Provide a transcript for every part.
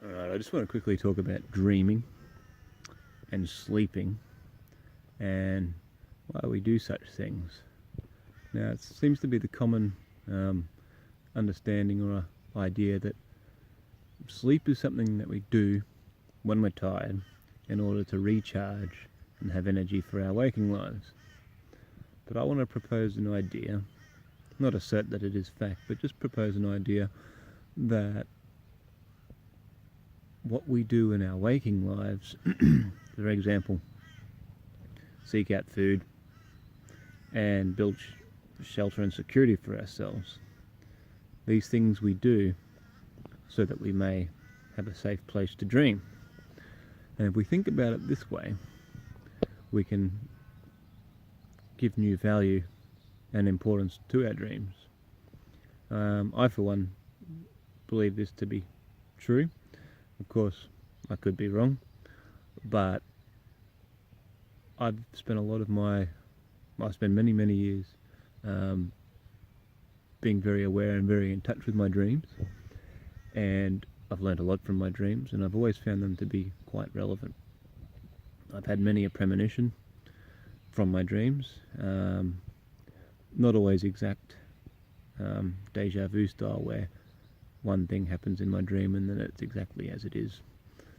Alright, I just want to quickly talk about dreaming and sleeping and why we do such things. Now, it seems to be the common understanding or idea that sleep is something that we do when we're tired in order to recharge and have energy for our waking lives. But I want to propose an idea, not assert that it is fact, but just propose an idea that what we do in our waking lives, for example, seek out food and build shelter and security for ourselves. These things we do so that we may have a safe place to dream. And if we think about it this way, we can give new value and importance to our dreams. I, for one, believe this to be true. Of course, I could be wrong, but I've spent many years being very aware and very in touch with my dreams, and I've learned a lot from my dreams, and I've always found them to be quite relevant. I've had many a premonition from my dreams, not always exact deja vu style, where one thing happens in my dream and then it's exactly as it is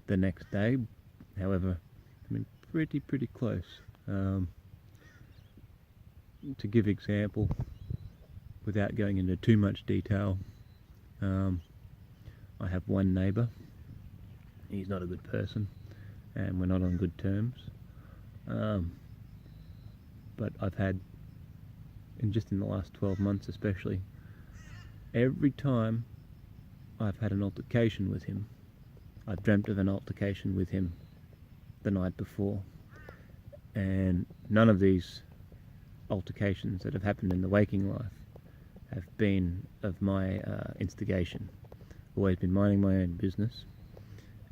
the next day. However, I mean, pretty close. To give example, without going into too much detail, I have one neighbour. He's not a good person, and we're not on good terms. But I've had, just in the last 12 months especially, every time I've had an altercation with him, I've dreamt of an altercation with him the night before. And none of these altercations that have happened in the waking life have been of my instigation. Always been minding my own business,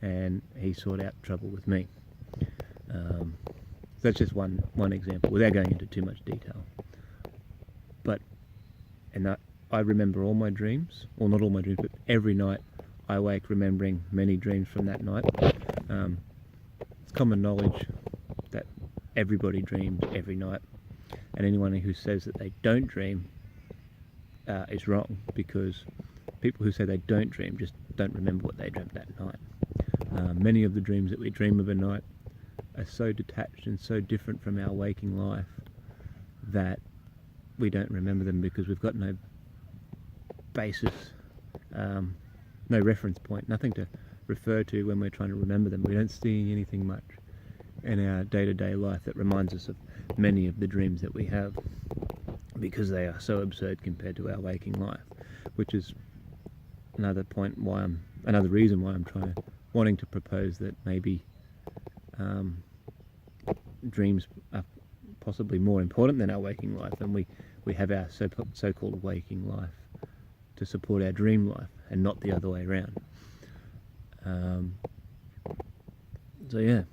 and he sought out trouble with me. So that's just one example, without going into too much detail. But, I remember all my dreams, or not all my dreams, but every night I wake remembering many dreams from that night. It's common knowledge that everybody dreams every night, and anyone who says that they don't dream is wrong, because people who say they don't dream just don't remember what they dreamt that night. Many of the dreams that we dream of at night are so detached and so different from our waking life that we don't remember them, because we've got no basis, no reference point, nothing to refer to when we're trying to remember them. We don't see anything much in our day-to-day life that reminds us of many of the dreams that we have, because they are so absurd compared to our waking life, which is another reason why I'm wanting to propose that maybe dreams are possibly more important than our waking life, and we have our so-called waking life to support our dream life, and not the other way around. So yeah,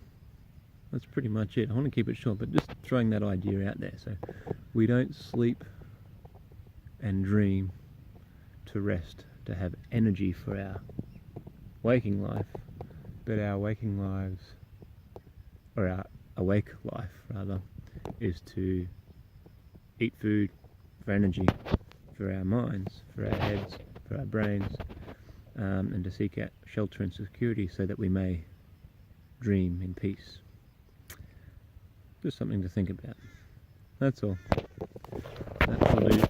that's pretty much it. I want to keep it short, but just throwing that idea out there. So we don't sleep and dream to rest, to have energy for our waking life, but our waking lives, or our awake life rather, is to eat food for energy, for our minds, for our heads, for our brains, and to seek out shelter and security so that we may dream in peace. Just something to think about. That's all. That will do.